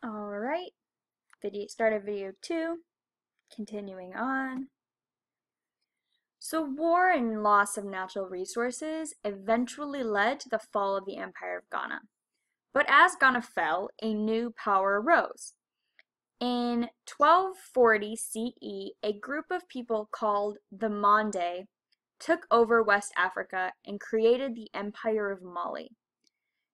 Alright, start of video 2, continuing on. So war and loss of natural resources eventually led to the fall of the Empire of Ghana. But as Ghana fell, a new power arose. In 1240 CE, a group of people called the Mande took over West Africa and created the Empire of Mali.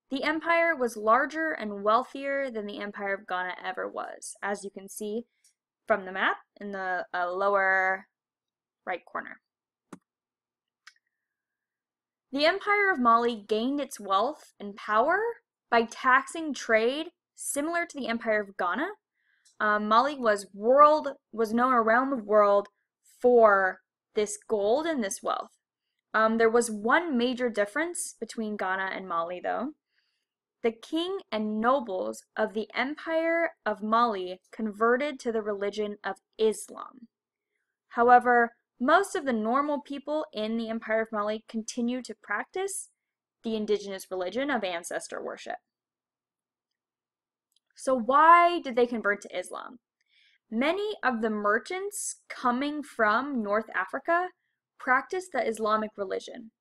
The empire was larger and wealthier than the Empire of Ghana ever was, as you can see from the map in the lower right corner. The Empire of Mali gained its wealth and power by taxing trade similar to the Empire of Ghana. Mali was known around the world for this gold and this wealth. There was one major difference between Ghana and Mali, though. The king and nobles of the Empire of Mali converted to the religion of Islam. However, most of the normal people in the Empire of Mali continued to practice the indigenous religion of ancestor worship. So why did they convert to Islam? Many of the merchants coming from North Africa practiced the Islamic religion.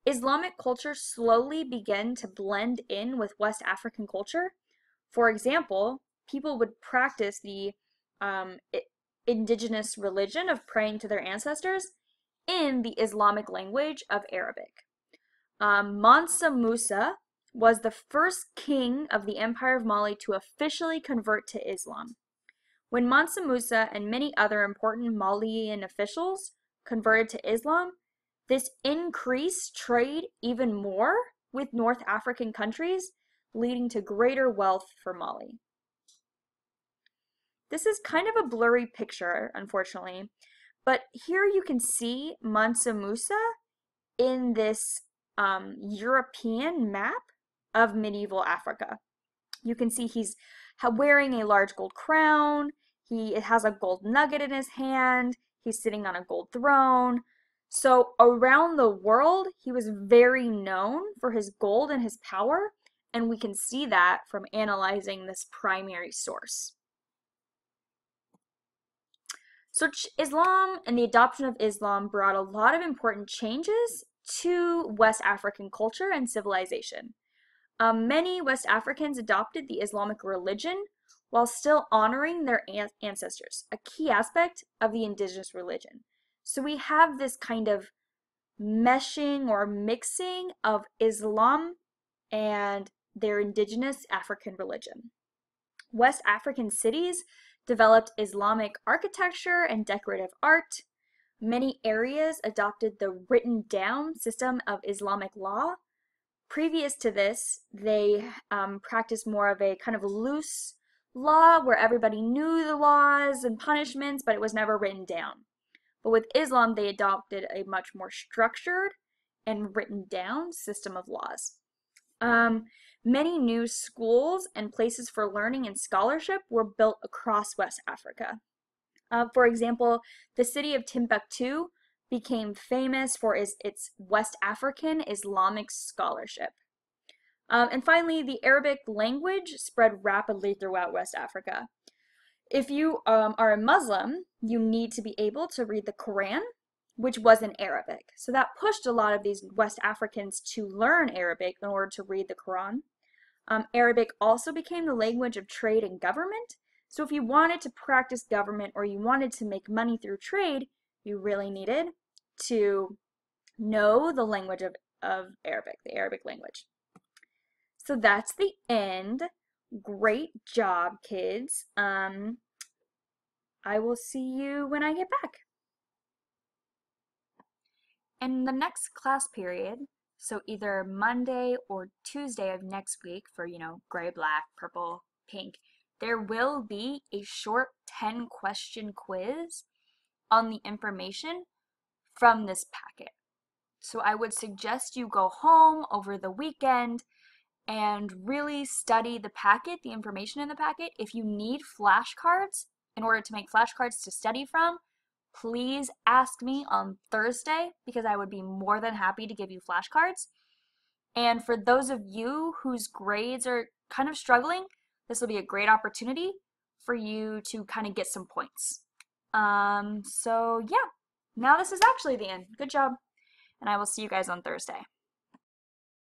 Islamic culture slowly began to blend in with West African culture. For example, people would practice the indigenous religion of praying to their ancestors in the Islamic language of Arabic. Mansa Musa was the first king of the Empire of Mali to officially convert to Islam. When Mansa Musa and many other important Malian officials converted to Islam, this increased trade even more with North African countries, leading to greater wealth for Mali. This is kind of a blurry picture, unfortunately, but here you can see Mansa Musa in this European map of medieval Africa. You can see he's wearing a large gold crown, he has a gold nugget in his hand, he's sitting on a gold throne. So around the world, he was very known for his gold and his power, and we can see that from analyzing this primary source. So Islam and the adoption of Islam brought a lot of important changes to West African culture and civilization. Many West Africans adopted the Islamic religion while still honoring their ancestors, a key aspect of the indigenous religion. So we have this kind of meshing or mixing of Islam and their indigenous African religion. West African cities developed Islamic architecture and decorative art. Many areas adopted the written down system of Islamic law. Previous to this, they practiced more of a kind of loose law where everybody knew the laws and punishments, but it was never written down. But with Islam, they adopted a much more structured and written down system of laws. Many new schools and places for learning and scholarship were built across West Africa. For example, the city of Timbuktu became famous for its West African Islamic scholarship. And finally, the Arabic language spread rapidly throughout West Africa. If you are a Muslim, you need to be able to read the Quran, which was in Arabic. So that pushed a lot of these West Africans to learn Arabic in order to read the Quran. Arabic also became the language of trade and government. So if you wanted to practice government or you wanted to make money through trade, you really needed to know the language of Arabic, the Arabic language. So that's the end. Great job, kids. I will see you when I get back. In the next class period, so either Monday or Tuesday of next week for, gray, black, purple, pink, there will be a short 10-question quiz on the information from this packet. So I would suggest you go home over the weekend and really study the packet, the information in the packet. If you need flashcards in order to make flashcards to study from, please ask me on Thursday because I would be more than happy to give you flashcards. And for those of you whose grades are kind of struggling, this will be a great opportunity for you to kind of get some points. So yeah, now this is actually the end. Good job, and I will see you guys on Thursday.